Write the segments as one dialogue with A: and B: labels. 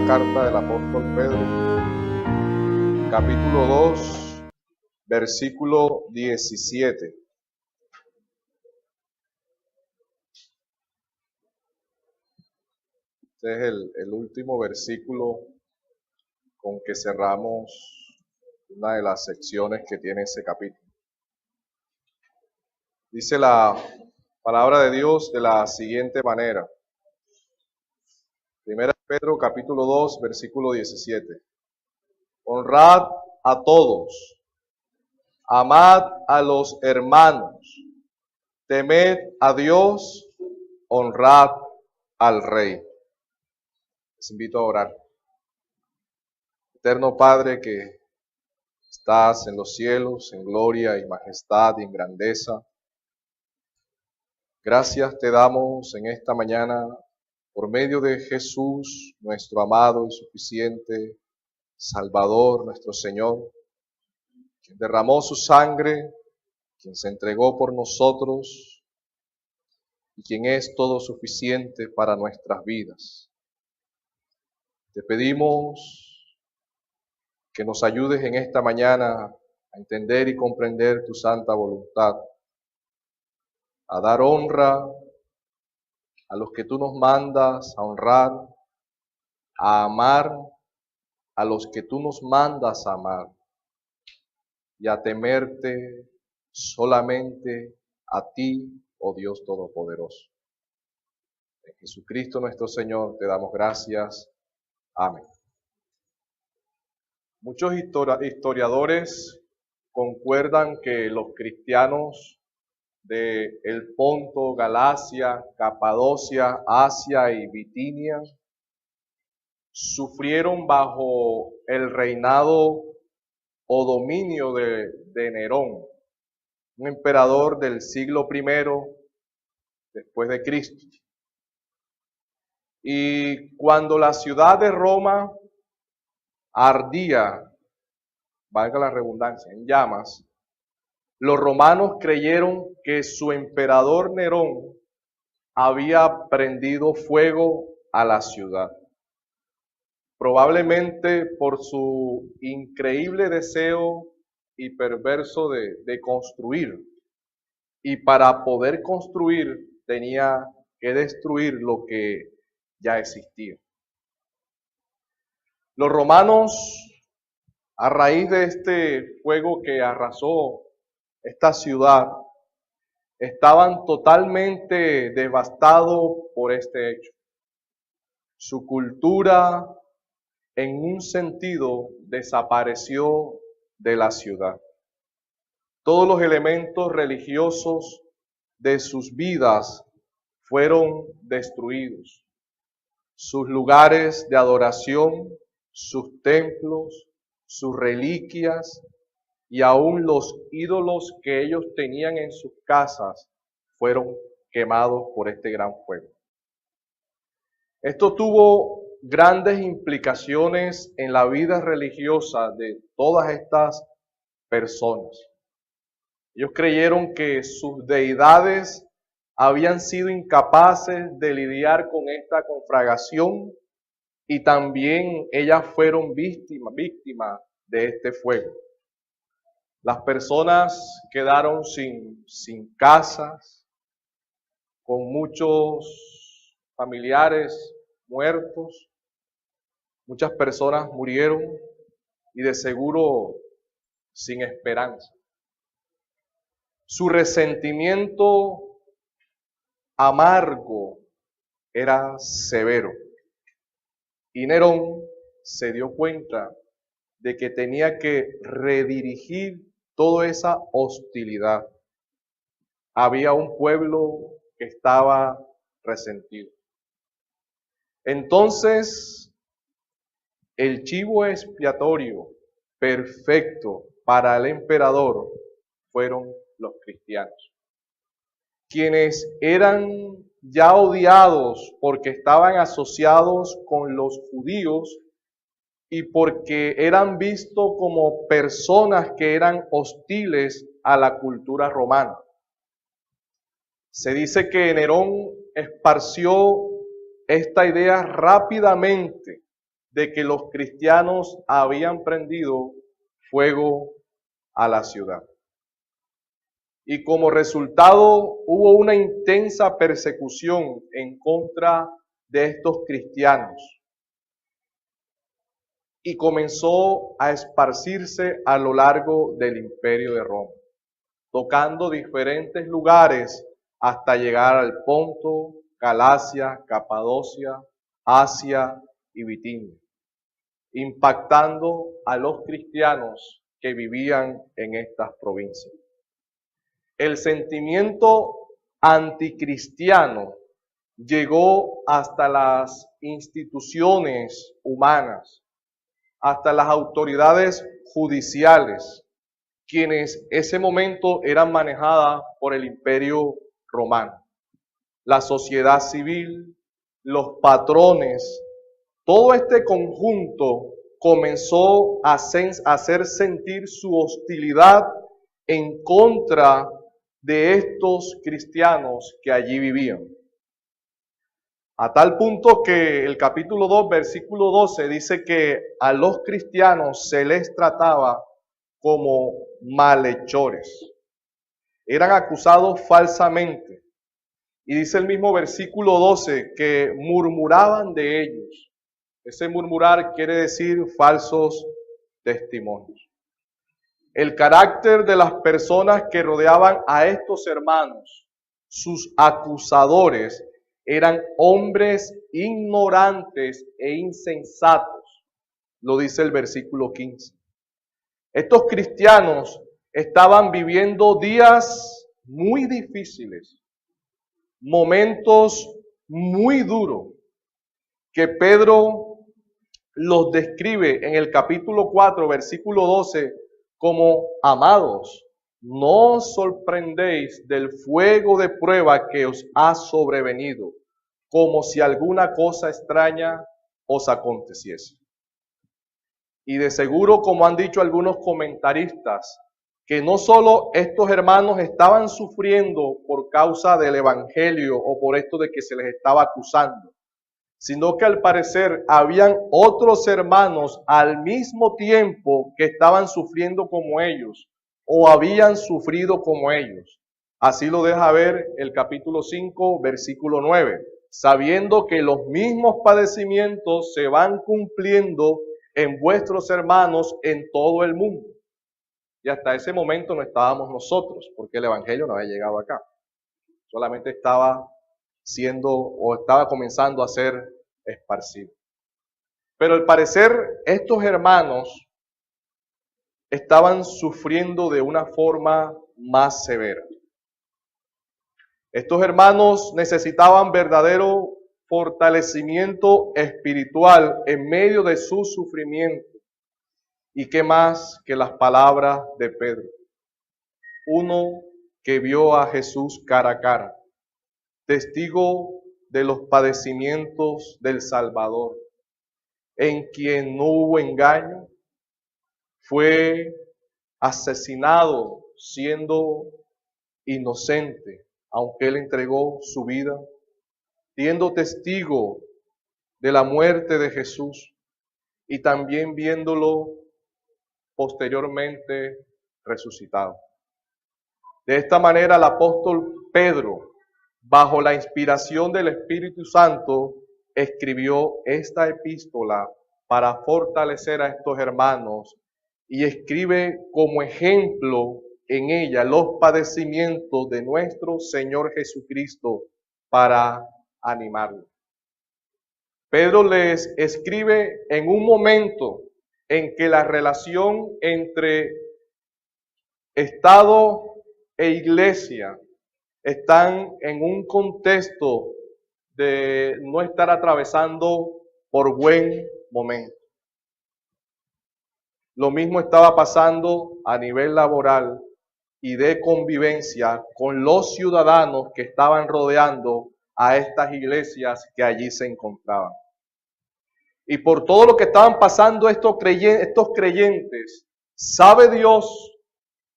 A: carta del apóstol Pedro, capítulo 2, versículo 17. Este es el último versículo con que cerramos una de las secciones que tiene ese capítulo. Dice la palabra de Dios de la siguiente manera. Primera de Pedro, capítulo 2, versículo 17. Honrad a todos, amad a los hermanos, temed a Dios, honrad al Rey. Les invito a orar. Eterno Padre que estás en los cielos, en gloria y majestad y en grandeza, gracias te damos en esta mañana por medio de Jesús, nuestro amado y suficiente Salvador, nuestro Señor, quien derramó su sangre, quien se entregó por nosotros y quien es todo suficiente para nuestras vidas. Te pedimos que nos ayudes en esta mañana a entender y comprender tu santa voluntad, a dar honra a los que tú nos mandas a honrar, a amar a los que tú nos mandas a amar y a temerte solamente a ti, oh Dios Todopoderoso. En Jesucristo nuestro Señor te damos gracias. Amén. Muchos historiadores concuerdan que los cristianos de el Ponto, Galacia, Capadocia, Asia y Bitinia sufrieron bajo el reinado o dominio de Nerón, un emperador del siglo I después de Cristo. Y cuando la ciudad de Roma ardía, valga la redundancia, en llamas, los romanos creyeron que su emperador Nerón había prendido fuego a la ciudad. Probablemente por su increíble deseo y perverso de construir. Y para poder construir tenía que destruir lo que ya existía. Los romanos, a raíz de este fuego que arrasó esta ciudad, estaban totalmente devastados por este hecho. Su cultura, en un sentido, desapareció de la ciudad. Todos los elementos religiosos de sus vidas fueron destruidos. Sus lugares de adoración, sus templos, sus reliquias y aún los ídolos que ellos tenían en sus casas fueron quemados por este gran fuego. Esto tuvo grandes implicaciones en la vida religiosa de todas estas personas. Ellos creyeron que sus deidades habían sido incapaces de lidiar con esta conflagración y también ellas fueron víctimas de este fuego. Las personas quedaron sin casas, con muchos familiares muertos, muchas personas murieron y de seguro sin esperanza. Su resentimiento amargo era severo y Nerón se dio cuenta de que tenía que redirigir toda esa hostilidad. Había un pueblo que estaba resentido. Entonces, el chivo expiatorio perfecto para el emperador fueron los cristianos, quienes eran ya odiados porque estaban asociados con los judíos y porque eran vistos como personas que eran hostiles a la cultura romana. Se dice que Nerón esparció esta idea rápidamente de que los cristianos habían prendido fuego a la ciudad. Y como resultado hubo una intensa persecución en contra de estos cristianos. Y comenzó a esparcirse a lo largo del Imperio de Roma, tocando diferentes lugares hasta llegar al Ponto, Galacia, Capadocia, Asia y Bitinia, impactando a los cristianos que vivían en estas provincias. El sentimiento anticristiano llegó hasta las instituciones humanas, hasta las autoridades judiciales, quienes ese momento eran manejadas por el Imperio Romano. La sociedad civil, los patrones, todo este conjunto comenzó a hacer sentir su hostilidad en contra de estos cristianos que allí vivían. A tal punto que el capítulo 2, versículo 12, dice que a los cristianos se les trataba como malhechores. Eran acusados falsamente. Y dice el mismo versículo 12 que murmuraban de ellos. Ese murmurar quiere decir falsos testimonios. El carácter de las personas que rodeaban a estos hermanos, sus acusadores, eran hombres ignorantes e insensatos, lo dice el versículo 15. Estos cristianos estaban viviendo días muy difíciles, momentos muy duros, que Pedro los describe en el capítulo 4, versículo 12, como: amados, no os sorprendéis del fuego de prueba que os ha sobrevenido, como si alguna cosa extraña os aconteciese. Y de seguro, como han dicho algunos comentaristas, que no solo estos hermanos estaban sufriendo por causa del evangelio o por esto de que se les estaba acusando, sino que al parecer habían otros hermanos al mismo tiempo que estaban sufriendo como ellos o habían sufrido como ellos. Así lo deja ver el capítulo 5, versículo 9, sabiendo que los mismos padecimientos se van cumpliendo en vuestros hermanos en todo el mundo. Y hasta ese momento no estábamos nosotros, porque el evangelio no había llegado acá. Solamente estaba comenzando a ser esparcido. Pero al parecer estos hermanos estaban sufriendo de una forma más severa. Estos hermanos necesitaban verdadero fortalecimiento espiritual en medio de su sufrimiento. ¿Y qué más que las palabras de Pedro? Uno que vio a Jesús cara a cara, testigo de los padecimientos del Salvador, en quien no hubo engaño, fue asesinado siendo inocente, aunque él entregó su vida, siendo testigo de la muerte de Jesús y también viéndolo posteriormente resucitado. De esta manera el apóstol Pedro, bajo la inspiración del Espíritu Santo, escribió esta epístola para fortalecer a estos hermanos y escribe como ejemplo en ella los padecimientos de nuestro Señor Jesucristo para animarlos. Pedro les escribe en un momento en que la relación entre Estado e Iglesia están en un contexto de no estar atravesando por buen momento. Lo mismo estaba pasando a nivel laboral y de convivencia con los ciudadanos que estaban rodeando a estas iglesias que allí se encontraban. Y por todo lo que estaban pasando estos creyentes, ¿sabe Dios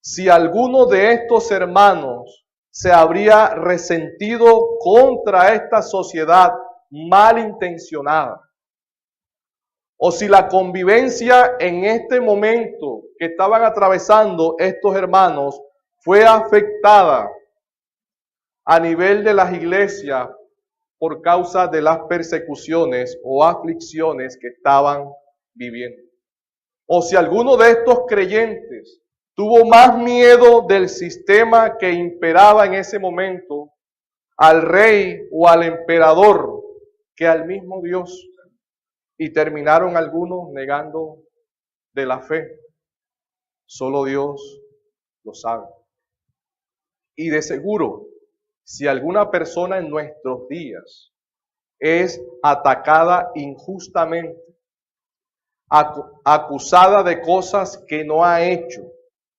A: si alguno de estos hermanos se habría resentido contra esta sociedad malintencionada? o si la convivencia en este momento que estaban atravesando estos hermanos fue afectada a nivel de las iglesias por causa de las persecuciones o aflicciones que estaban viviendo. O si alguno de estos creyentes tuvo más miedo del sistema que imperaba en ese momento, al rey o al emperador, que al mismo Dios. Y terminaron algunos negando de la fe. Solo Dios lo sabe. Y de seguro, si alguna persona en nuestros días es atacada injustamente, acusada de cosas que no ha hecho,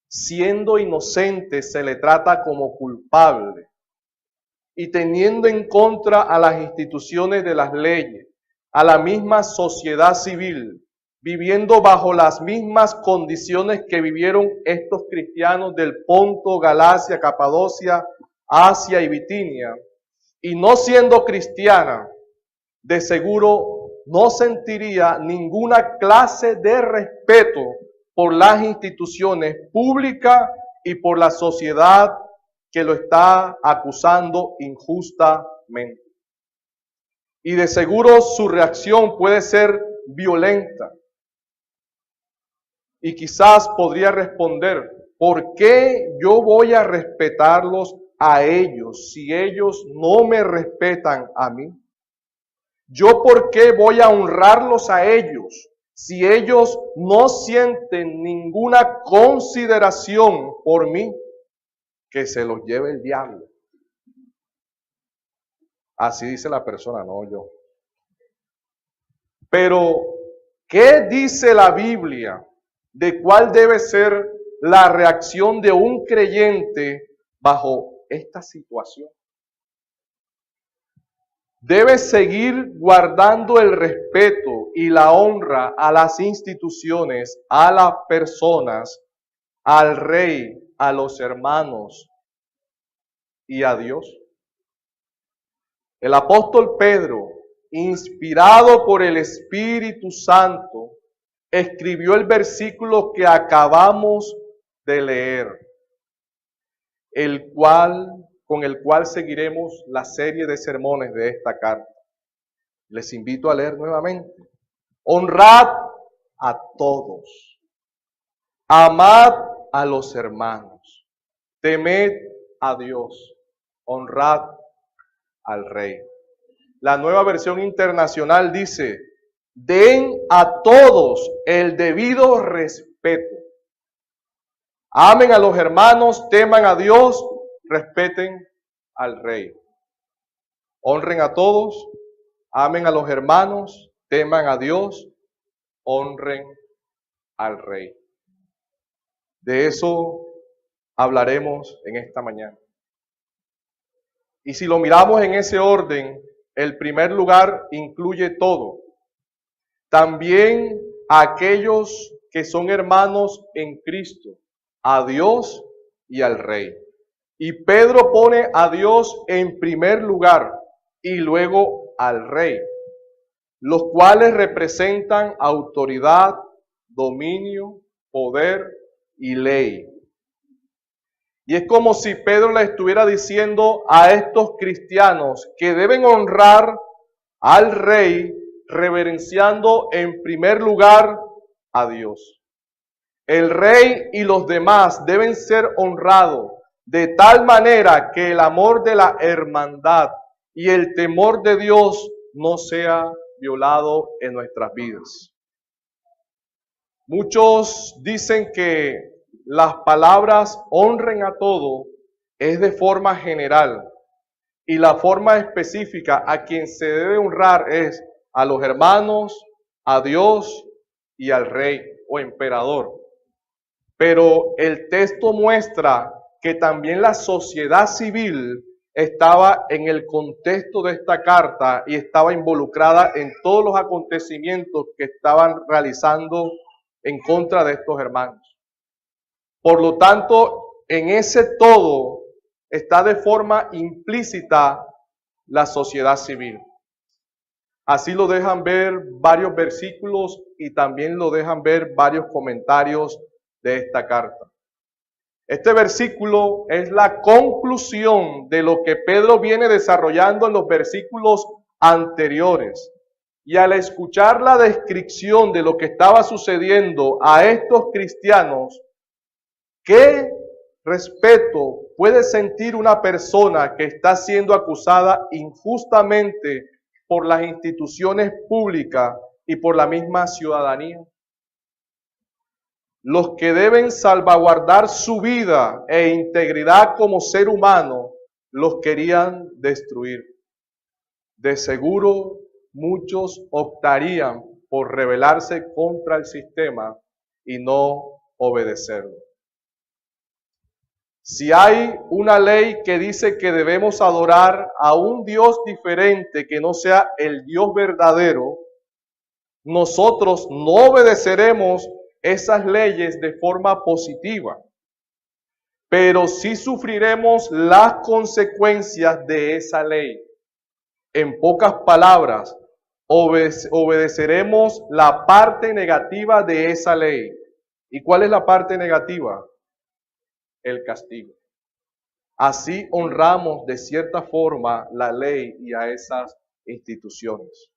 A: siendo inocente se le trata como culpable, y teniendo en contra a las instituciones de las leyes, a la misma sociedad civil, viviendo bajo las mismas condiciones que vivieron estos cristianos del Ponto, Galacia, Capadocia, Asia y Bitinia, y no siendo cristiana, de seguro no sentiría ninguna clase de respeto por las instituciones públicas y por la sociedad que lo está acusando injustamente. Y de seguro su reacción puede ser violenta. Y quizás podría responder, ¿por qué yo voy a respetarlos a ellos si ellos no me respetan a mí? ¿Yo por qué voy a honrarlos a ellos si ellos no sienten ninguna consideración por mí? Que se los lleve el diablo. Así dice la persona, no yo. Pero, ¿qué dice la Biblia de cuál debe ser la reacción de un creyente bajo esta situación? Debe seguir guardando el respeto y la honra a las instituciones, a las personas, al rey, a los hermanos y a Dios. El apóstol Pedro, inspirado por el Espíritu Santo, escribió el versículo que acabamos de leer, con el cual seguiremos la serie de sermones de esta carta. Les invito a leer nuevamente. Honrad a todos, amad a los hermanos, temed a Dios, honrad al Rey. La Nueva Versión Internacional dice, den a todos el debido respeto. Amen a los hermanos, teman a Dios, respeten al Rey. Honren a todos, amen a los hermanos, teman a Dios, honren al Rey. De eso hablaremos en esta mañana. Y si lo miramos en ese orden, el primer lugar incluye todo. También a aquellos que son hermanos en Cristo, a Dios y al Rey. Y Pedro pone a Dios en primer lugar y luego al Rey, los cuales representan autoridad, dominio, poder y ley. Y es como si Pedro le estuviera diciendo a estos cristianos que deben honrar al Rey, reverenciando en primer lugar a Dios. El Rey y los demás deben ser honrados de tal manera que el amor de la hermandad y el temor de Dios no sea violado en nuestras vidas. Muchos dicen que las palabras honren a todo es de forma general y la forma específica a quien se debe honrar es a los hermanos, a Dios y al rey o emperador. Pero el texto muestra que también la sociedad civil estaba en el contexto de esta carta y estaba involucrada en todos los acontecimientos que estaban realizando en contra de estos hermanos. Por lo tanto, en ese todo está de forma implícita la sociedad civil. Así lo dejan ver varios versículos y también lo dejan ver varios comentarios de esta carta. Este versículo es la conclusión de lo que Pedro viene desarrollando en los versículos anteriores. Y al escuchar la descripción de lo que estaba sucediendo a estos cristianos, ¿qué respeto puede sentir una persona que está siendo acusada injustamente por las instituciones públicas y por la misma ciudadanía? Los que deben salvaguardar su vida e integridad como ser humano, los querían destruir. De seguro, muchos optarían por rebelarse contra el sistema y no obedecerlo. Si hay una ley que dice que debemos adorar a un Dios diferente que no sea el Dios verdadero, nosotros no obedeceremos esas leyes de forma positiva, pero sí sufriremos las consecuencias de esa ley. En pocas palabras, obedeceremos la parte negativa de esa ley. ¿Y cuál es la parte negativa? El castigo. Así honramos de cierta forma la ley y a esas instituciones.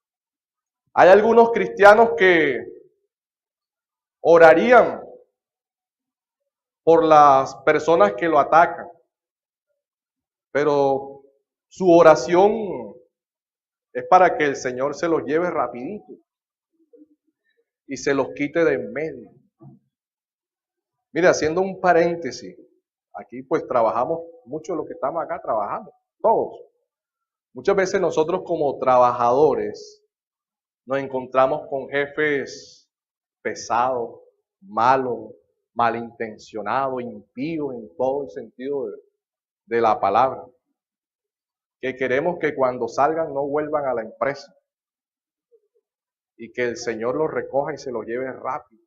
A: Hay algunos cristianos que orarían por las personas que lo atacan, pero su oración es para que el Señor se los lleve rapidito y se los quite de en medio. Mire, haciendo un paréntesis, aquí pues trabajamos, muchos de los que estamos acá trabajamos, todos. Muchas veces nosotros como trabajadores nos encontramos con jefes pesados, malos, malintencionados, impíos en todo el sentido de la palabra. Que queremos que cuando salgan no vuelvan a la empresa y que el Señor los recoja y se los lleve rápido.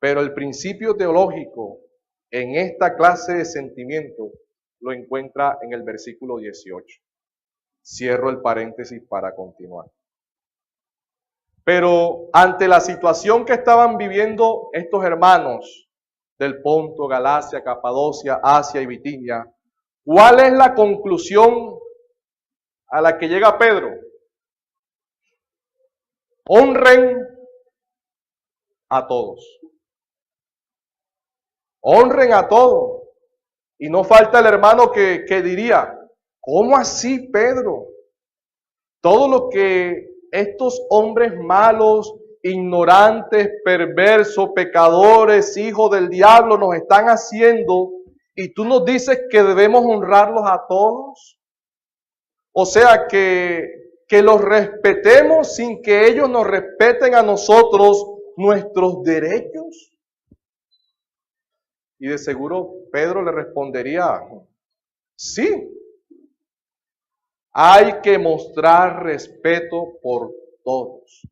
A: Pero el principio teológico en esta clase de sentimientos lo encuentra en el versículo 18. Cierro el paréntesis para continuar. Pero ante la situación que estaban viviendo estos hermanos del Ponto, Galacia, Capadocia, Asia y Bitinia, ¿cuál es la conclusión a la que llega Pedro? Honren a todos. Honren a todos. Y no falta el hermano que diría, ¿cómo así, Pedro? Todo lo que estos hombres malos, ignorantes, perversos, pecadores, hijos del diablo nos están haciendo, y tú nos dices que debemos honrarlos a todos. O sea, que los respetemos sin que ellos nos respeten a nosotros nuestros derechos. Y de seguro Pedro le respondería, sí, hay que mostrar respeto por todos.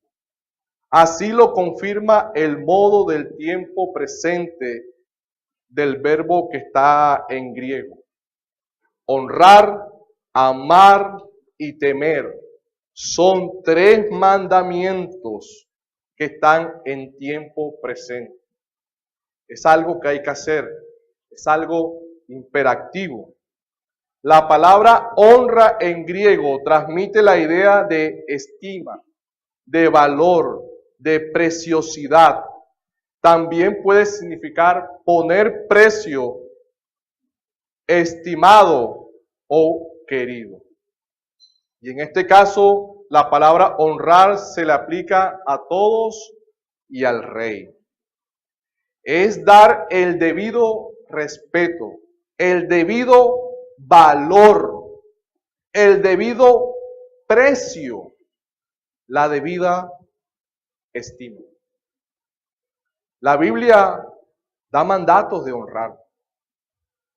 A: Así lo confirma el modo del tiempo presente del verbo que está en griego. Honrar, amar y temer son 3 mandamientos que están en tiempo presente. Es algo que hay que hacer, es algo imperativo. La palabra honra en griego transmite la idea de estima, de valor, de preciosidad. También puede significar poner precio, estimado o querido. Y en este caso, la palabra honrar se le aplica a todos y al rey. Es dar el debido respeto, el debido valor, el debido precio, la debida estima. La Biblia da mandatos de honrar.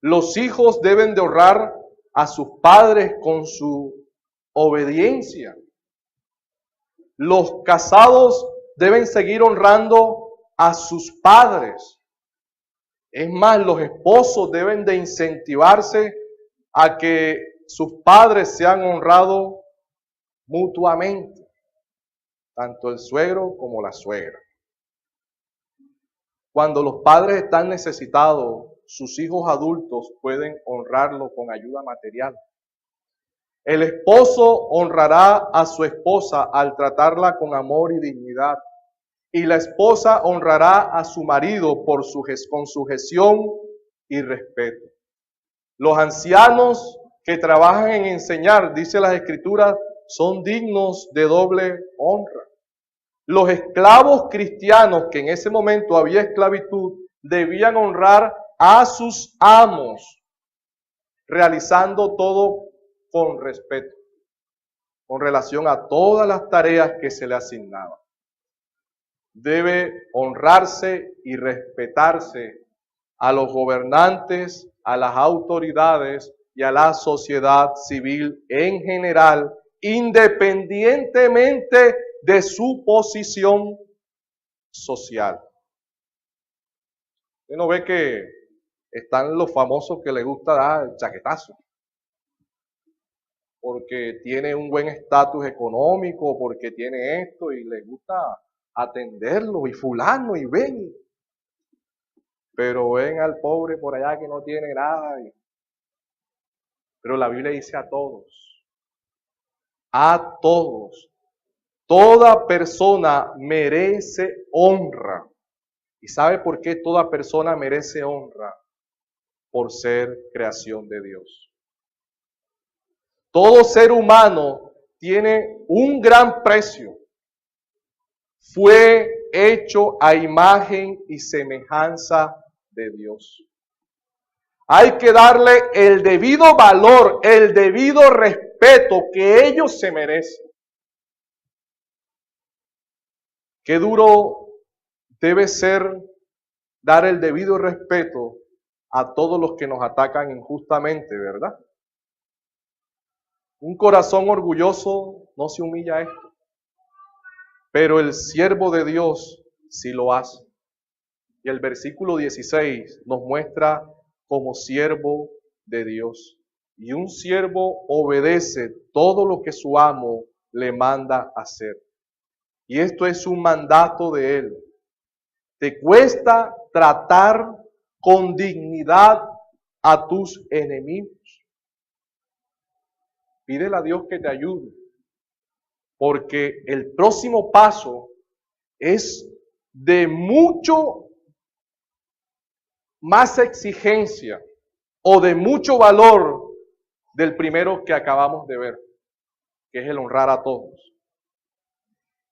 A: Los hijos deben de honrar a sus padres con su obediencia. Los casados deben seguir honrando a sus padres. Es más, los esposos deben de incentivarse a que sus padres sean honrados mutuamente, tanto el suegro como la suegra. Cuando los padres están necesitados, sus hijos adultos pueden honrarlo con ayuda material. El esposo honrará a su esposa al tratarla con amor y dignidad. Y la esposa honrará a su marido con sujeción y respeto. Los ancianos que trabajan en enseñar, dice las Escrituras, son dignos de doble honra. Los esclavos cristianos, que en ese momento había esclavitud, debían honrar a sus amos, realizando todo con respeto, con relación a todas las tareas que se le asignaban. Debe honrarse y respetarse a los gobernantes, a las autoridades y a la sociedad civil en general, independientemente de su posición social. Usted no ve que están los famosos que les gusta dar chaquetazo, porque tiene un buen estatus económico, porque tiene esto y les gusta atenderlo y fulano y ven. Pero ven al pobre por allá que no tiene nada. Pero la Biblia dice a todos. A todos. Toda persona merece honra. ¿Y sabe por qué toda persona merece honra? Por ser creación de Dios. Todo ser humano tiene un gran precio. Fue hecho a imagen y semejanza de Dios. Hay que darle el debido valor, el debido respeto que ellos se merecen. Qué duro debe ser dar el debido respeto a todos los que nos atacan injustamente, ¿verdad? Un corazón orgulloso no se humilla a esto, pero el siervo de Dios sí lo hace. Y el versículo 16 nos muestra como siervo de Dios. Y un siervo obedece todo lo que su amo le manda hacer. Y esto es un mandato de él. Te cuesta tratar con dignidad a tus enemigos. Pídele a Dios que te ayude. Porque el próximo paso es de mucho más exigencia o de mucho valor del primero que acabamos de ver, que es el honrar a todos.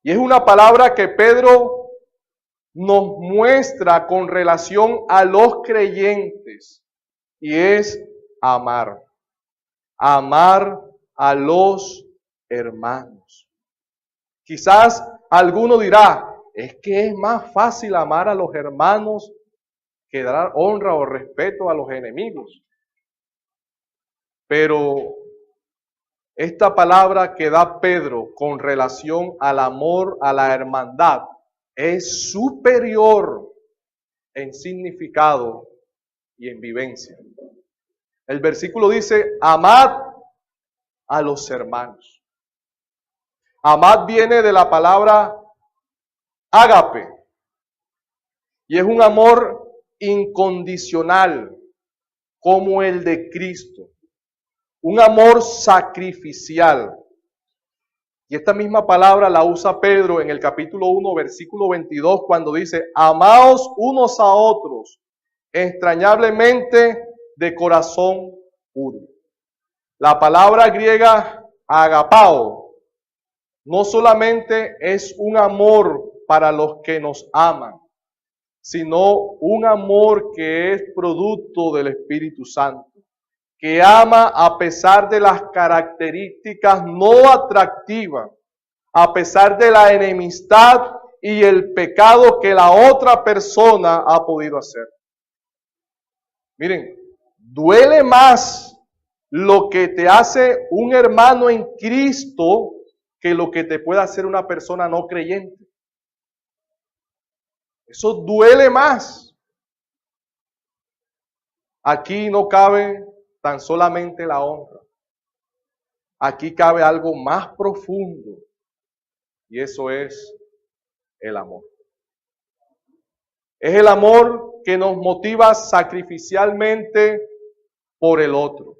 A: Y es una palabra que Pedro nos muestra con relación a los creyentes, y es amar. Amar a los hermanos. Quizás alguno dirá, es que es más fácil amar a los hermanos que dar honra o respeto a los enemigos. Pero esta palabra que da Pedro con relación al amor a la hermandad es superior en significado y en vivencia. El versículo dice, amad a los hermanos. Amad viene de la palabra ágape y es un amor incondicional como el de Cristo. Un amor sacrificial. Y esta misma palabra la usa Pedro en el capítulo 1, versículo 22, cuando dice, amaos unos a otros, entrañablemente de corazón puro. La palabra griega agapao no solamente es un amor para los que nos aman, sino un amor que es producto del Espíritu Santo, que ama a pesar de las características no atractivas, a pesar de la enemistad y el pecado que la otra persona ha podido hacer. Miren, duele más lo que te hace un hermano en Cristo que lo que te puede hacer una persona no creyente. Eso duele más. Aquí no cabe tan solamente la honra. aquí cabe algo más profundo, y eso es el amor. Es el amor que nos motiva sacrificialmente por el otro.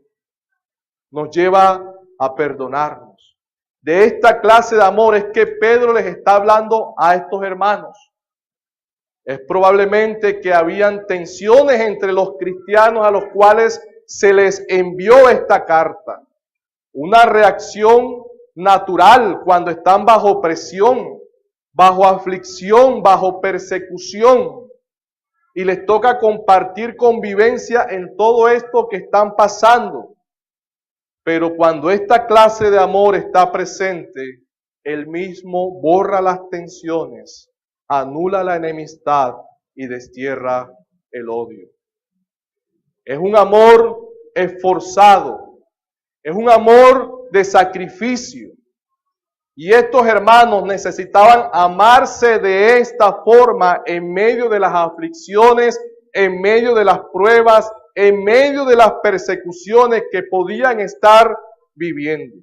A: Nos lleva a perdonarnos. De esta clase de amor es que Pedro les está hablando a estos hermanos. Es probablemente que habían tensiones entre los cristianos a los cuales se les envió esta carta. Una reacción natural cuando están bajo presión, bajo aflicción, bajo persecución. Y les toca compartir convivencia en todo esto que están pasando. Pero cuando esta clase de amor está presente, Él mismo borra las tensiones, anula la enemistad y destierra el odio. Es un amor esforzado, es un amor de sacrificio. Y estos hermanos necesitaban amarse de esta forma en medio de las aflicciones, en medio de las pruebas, en medio de las persecuciones que podían estar viviendo.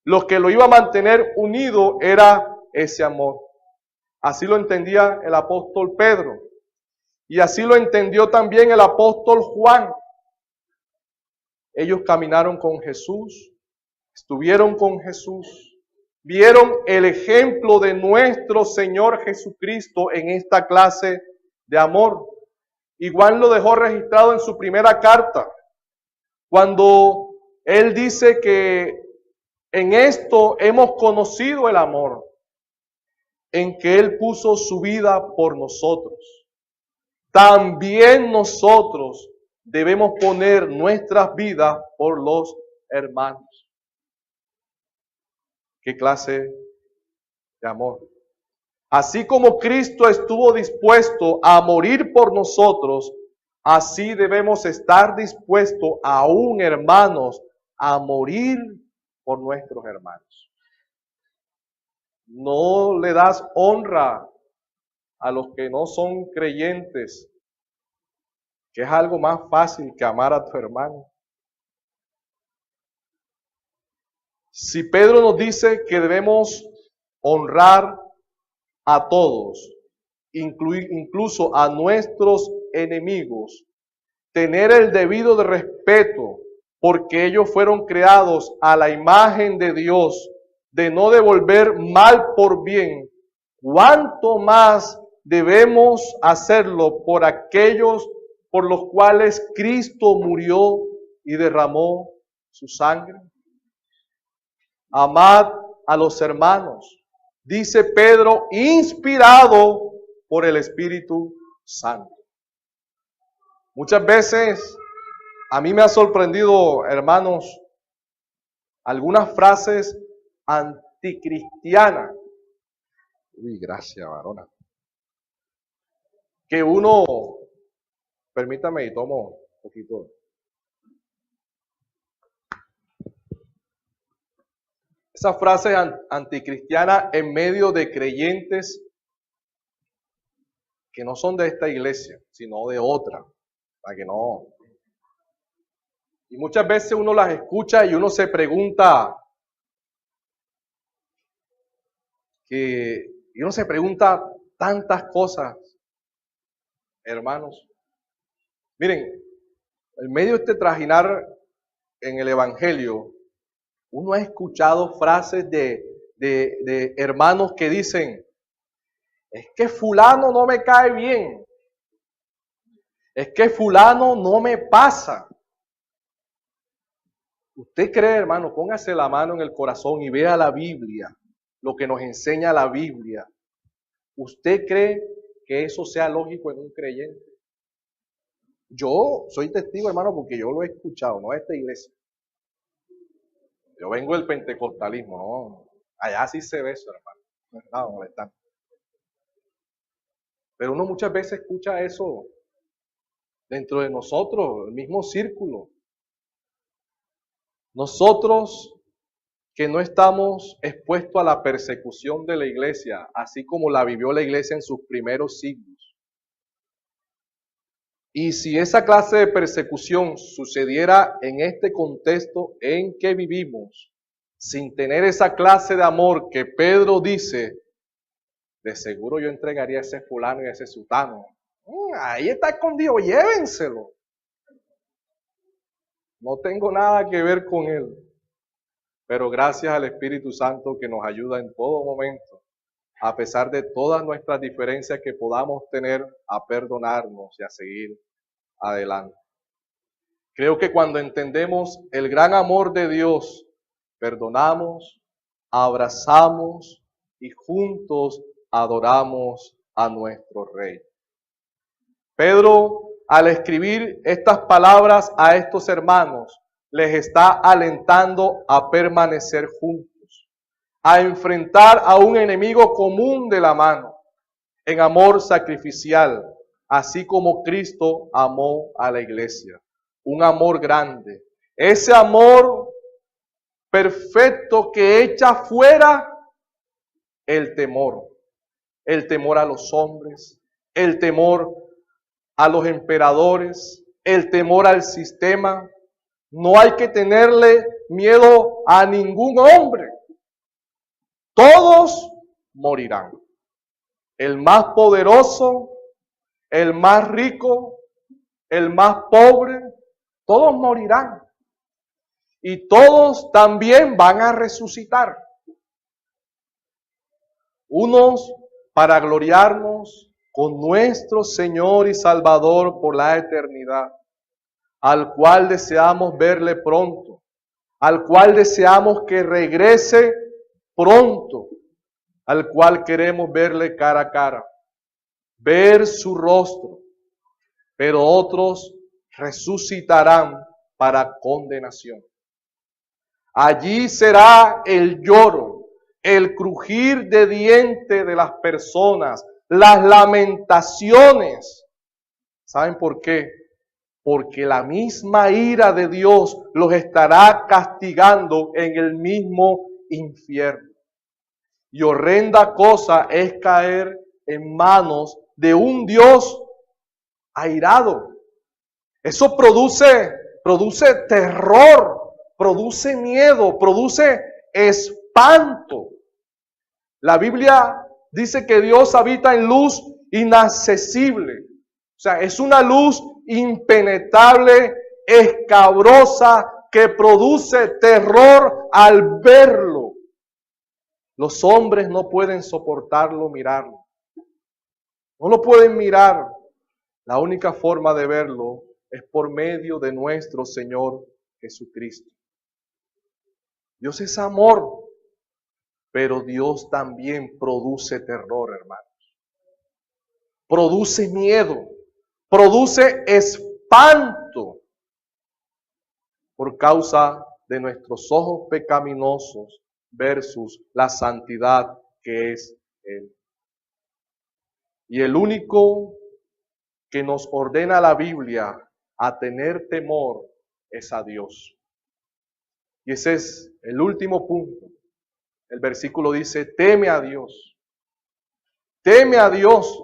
A: Lo que lo iba a mantener unido era ese amor. Así lo entendía el apóstol Pedro. Y así lo entendió también el apóstol Juan. Ellos caminaron con Jesús, estuvieron con Jesús. Vieron el ejemplo de nuestro Señor Jesucristo en esta clase de amor. Y Juan lo dejó registrado en su primera carta, cuando él dice que en esto hemos conocido el amor, en que Él puso su vida por nosotros. También nosotros debemos poner nuestras vidas por los hermanos. ¿Qué clase de amor? Así como Cristo estuvo dispuesto a morir por nosotros, así debemos estar dispuestos aún, hermanos, a morir por nuestros hermanos. No le das honra a los que no son creyentes, que es algo más fácil que amar a tu hermano. Si Pedro nos dice que debemos honrar a todos, incluso a nuestros enemigos, tener el debido de respeto, porque ellos fueron creados a la imagen de Dios, de no devolver mal por bien, ¿cuánto más debemos hacerlo por aquellos por los cuales Cristo murió y derramó su sangre? Amad a los hermanos, dice Pedro, inspirado por el Espíritu Santo. Muchas veces a mí me ha sorprendido, hermanos, algunas frases anticristianas. Uy, gracias, varona. Que uno, permítame y tomo un poquito. Esas frases anticristianas en medio de creyentes que no son de esta iglesia, sino de otra, para que no. Y muchas veces uno las escucha y uno se pregunta, tantas cosas, hermanos. Miren, en medio de este trajinar en el Evangelio, uno ha escuchado frases de hermanos que dicen, es que fulano no me cae bien, es que fulano no me pasa. ¿Usted cree, hermano? Póngase la mano en el corazón y vea la Biblia, lo que nos enseña la Biblia. ¿Usted cree que eso sea lógico en un creyente? Yo soy testigo, hermano, porque yo lo he escuchado, no a esta iglesia. Yo vengo del pentecostalismo, no. Allá sí se ve eso, hermano. No estaba molestando. Pero uno muchas veces escucha eso dentro de nosotros, el mismo círculo. Nosotros que no estamos expuestos a la persecución de la iglesia, así como la vivió la iglesia en sus primeros siglos. Y si esa clase de persecución sucediera en este contexto en que vivimos, sin tener esa clase de amor que Pedro dice, de seguro yo entregaría a ese fulano y a ese sutano. Ahí está escondido, llévenselo. No tengo nada que ver con él. Pero gracias al Espíritu Santo que nos ayuda en todo momento, a pesar de todas nuestras diferencias que podamos tener, a perdonarnos y a seguir adelante. Creo que cuando entendemos el gran amor de Dios, perdonamos, abrazamos y juntos adoramos a nuestro Rey. Pedro, al escribir estas palabras a estos hermanos, les está alentando a permanecer juntos, a enfrentar a un enemigo común de la mano, en amor sacrificial, así como Cristo amó a la iglesia. Un amor grande. Ese amor perfecto que echa fuera el temor. El temor a los hombres, el temor a los emperadores, el temor al sistema. No hay que tenerle miedo a ningún hombre. Todos morirán. El más poderoso, el más rico, el más pobre, todos morirán. Y todos también van a resucitar. Unos para gloriarnos con nuestro Señor y Salvador por la eternidad, al cual deseamos verle pronto, al cual deseamos que regrese pronto, al cual queremos verle cara a cara, ver su rostro, pero otros resucitarán para condenación. Allí será el lloro, el crujir de dientes de las personas, las lamentaciones. ¿Saben por qué? Porque la misma ira de Dios los estará castigando en el mismo infierno. Y horrenda cosa es caer en manos de un Dios airado. Eso produce terror, produce miedo, produce espanto. La Biblia dice que Dios habita en luz inaccesible. O sea, es una luz impenetrable, escabrosa, que produce terror al verlo. Los hombres no pueden soportarlo, mirarlo. No lo pueden mirar. La única forma de verlo es por medio de nuestro Señor Jesucristo. Dios es amor, pero Dios también produce terror, hermanos. Produce miedo, produce espanto por causa de nuestros ojos pecaminosos versus la santidad que es Él. Y el único que nos ordena la Biblia a tener temor es a Dios. Y ese es el último punto. El versículo dice, teme a Dios. Teme a Dios.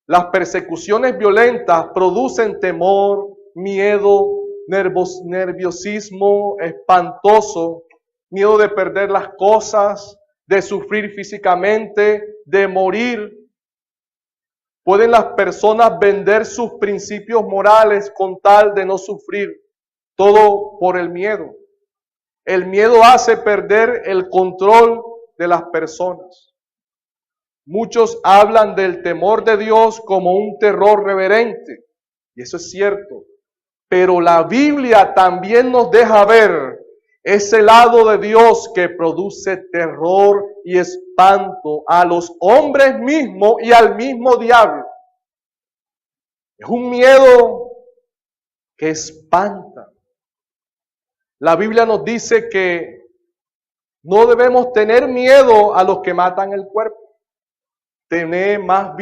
A: Las persecuciones violentas producen temor, miedo, nerviosismo espantoso, miedo de perder las cosas, de sufrir físicamente, de morir. ¿Pueden las personas vender sus principios morales con tal de no sufrir? Todo por el miedo. El miedo hace perder el control de las personas. Muchos hablan del temor de Dios como un terror reverente, y eso es cierto. Pero la Biblia también nos deja ver ese lado de Dios que produce terror y espanto a los hombres mismos y al mismo diablo. Es un miedo que espanta. La Biblia nos dice que no debemos tener miedo a los que matan el cuerpo. Temed más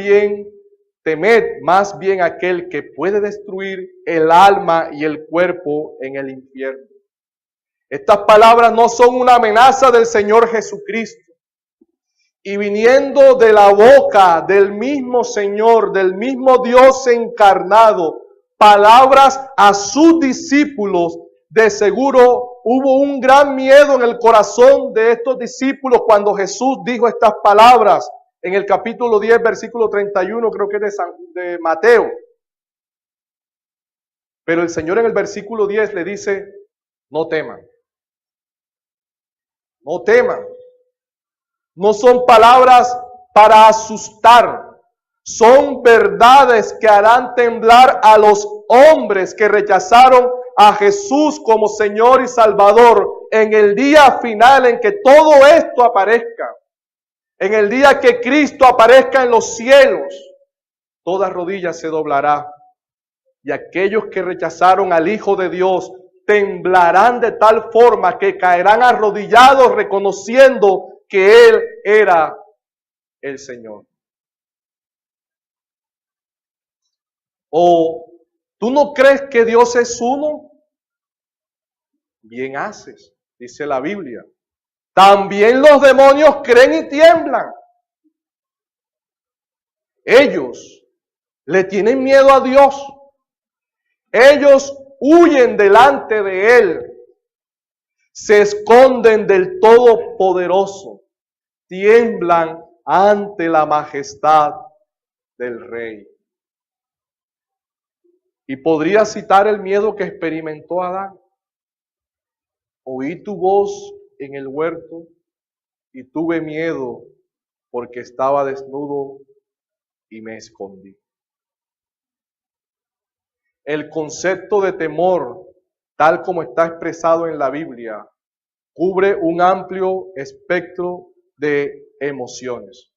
A: bien aquel que puede destruir el alma y el cuerpo en el infierno. Estas palabras no son una amenaza del Señor Jesucristo. Y viniendo de la boca del mismo Señor, del mismo Dios encarnado, palabras a sus discípulos, de seguro hubo un gran miedo en el corazón de estos discípulos cuando Jesús dijo estas palabras en el capítulo 10, versículo 31, creo que es de Mateo. Pero el Señor en el versículo 10 le dice, no teman. No teman. No son palabras para asustar. Son verdades que harán temblar a los hombres que rechazaron a Jesús como Señor y Salvador en el día final en que todo esto aparezca. En el día que Cristo aparezca en los cielos, toda rodilla se doblará. Y aquellos que rechazaron al Hijo de Dios temblarán de tal forma que caerán arrodillados reconociendo que Él era el Señor. ¿O tú no crees que Dios es uno? Bien haces, dice la Biblia. También los demonios creen y tiemblan. Ellos le tienen miedo a Dios. Ellos huyen delante de Él. Se esconden del Todopoderoso. Tiemblan ante la majestad del Rey. Y podría citar el miedo que experimentó Adán. Oí tu voz en el huerto y tuve miedo porque estaba desnudo y me escondí. El concepto de temor, tal como está expresado en la Biblia, cubre un amplio espectro de emociones.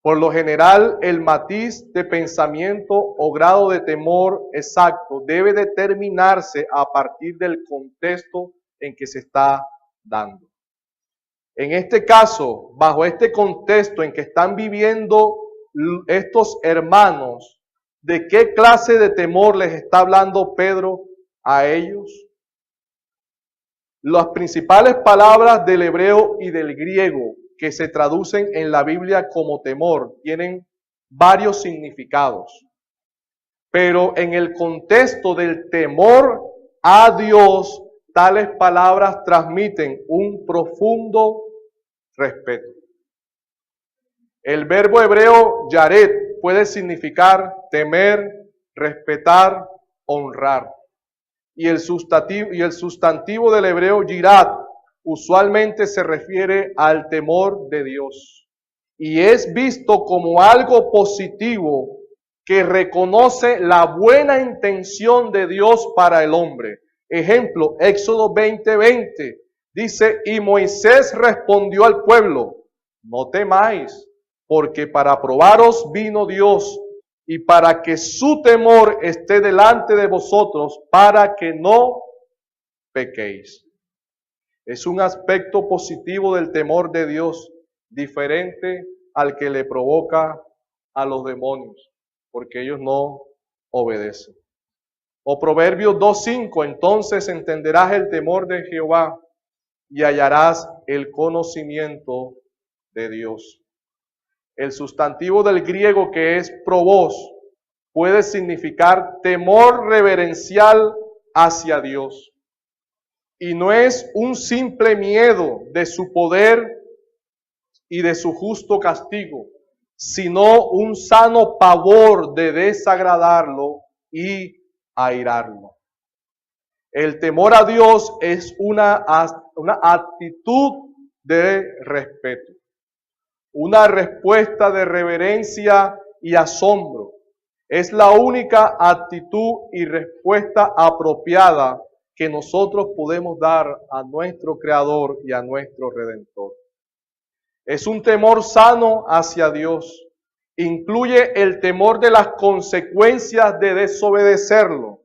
A: Por lo general, el matiz de pensamiento o grado de temor exacto debe determinarse a partir del contexto en que se está dando. En este caso, bajo este contexto en que están viviendo estos hermanos, ¿de qué clase de temor les está hablando Pedro a ellos? Las principales palabras del hebreo y del griego que se traducen en la Biblia como temor tienen varios significados. Pero en el contexto del temor a Dios, tales palabras transmiten un profundo respeto. El verbo hebreo yaret puede significar temer, respetar, honrar. Y el sustantivo del hebreo yirat usualmente se refiere al temor de Dios. Y es visto como algo positivo que reconoce la buena intención de Dios para el hombre. Ejemplo, Éxodo 20:20 dice, y Moisés respondió al pueblo, no temáis, porque para probaros vino Dios y para que su temor esté delante de vosotros, para que no pequéis. Es un aspecto positivo del temor de Dios, diferente al que le provoca a los demonios, porque ellos no obedecen. O Proverbios 2:5, entonces entenderás el temor de Jehová y hallarás el conocimiento de Dios. El sustantivo del griego que es probos puede significar temor reverencial hacia Dios. Y no es un simple miedo de su poder y de su justo castigo, sino un sano pavor de desagradarlo y airarlo. El temor a Dios es una actitud de respeto, una respuesta de reverencia y asombro. Es la única actitud y respuesta apropiada que nosotros podemos dar a nuestro Creador y a nuestro Redentor. Es un temor sano hacia Dios. Incluye el temor de las consecuencias de desobedecerlo.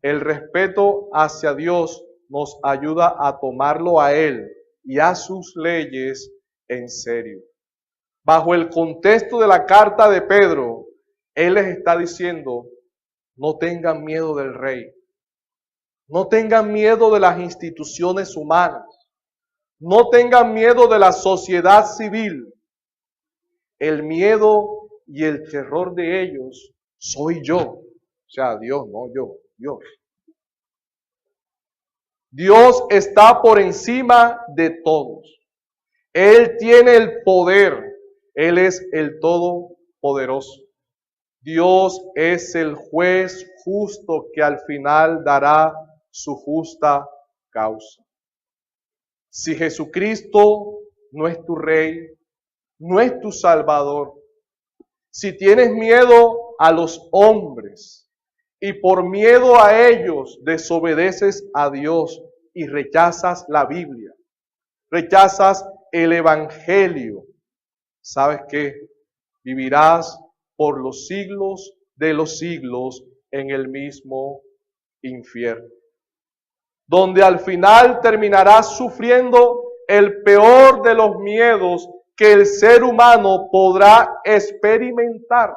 A: El respeto hacia Dios nos ayuda a tomarlo a Él y a sus leyes en serio. Bajo el contexto de la carta de Pedro, él les está diciendo, no tengan miedo del rey, no tengan miedo de las instituciones humanas, no tengan miedo de la sociedad civil. El miedo y el terror de ellos soy yo. O sea, Dios, no yo, Dios. Dios está por encima de todos. Él tiene el poder. Él es el Todopoderoso. Dios es el juez justo que al final dará su justa causa. Si Jesucristo no es tu Rey, no es tu Salvador, si tienes miedo a los hombres y por miedo a ellos desobedeces a Dios y rechazas la Biblia, rechazas el Evangelio, ¿sabes qué? Vivirás por los siglos de los siglos en el mismo infierno, donde al final terminarás sufriendo el peor de los miedos que el ser humano podrá experimentar: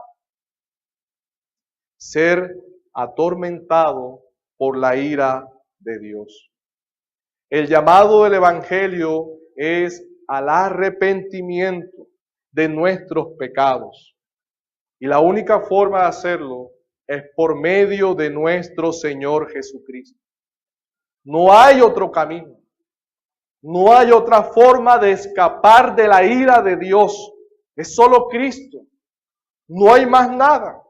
A: ser atormentado por la ira de Dios. El llamado del Evangelio es al arrepentimiento de nuestros pecados. Y la única forma de hacerlo es por medio de nuestro Señor Jesucristo. No hay otro camino. No hay otra forma de escapar de la ira de Dios. Es solo Cristo. No hay más nada.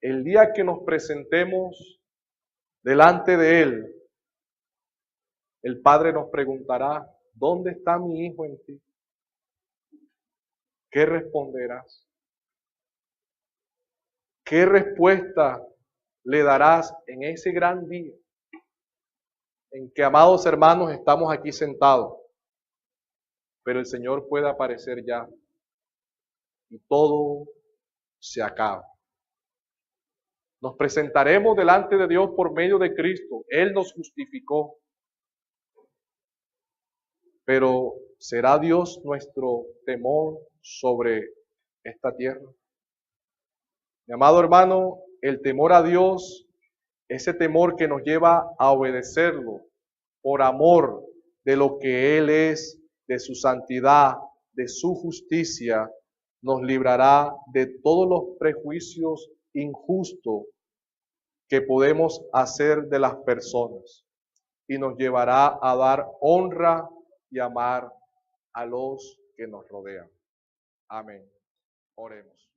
A: El día que nos presentemos delante de Él, el Padre nos preguntará: ¿dónde está mi hijo en ti? ¿Qué responderás? ¿Qué respuesta le darás en ese gran día en que, amados hermanos, estamos aquí sentados, pero el Señor puede aparecer ya y todo se acaba? Nos presentaremos delante de Dios por medio de Cristo. Él nos justificó. Pero ¿será Dios nuestro temor sobre esta tierra? Mi amado hermano, el temor a Dios, ese temor que nos lleva a obedecerlo por amor de lo que Él es, de su santidad, de su justicia, nos librará de todos los prejuicios injustos que podemos hacer de las personas y nos llevará a dar honra y amar a los que nos rodean. Amén. Oremos.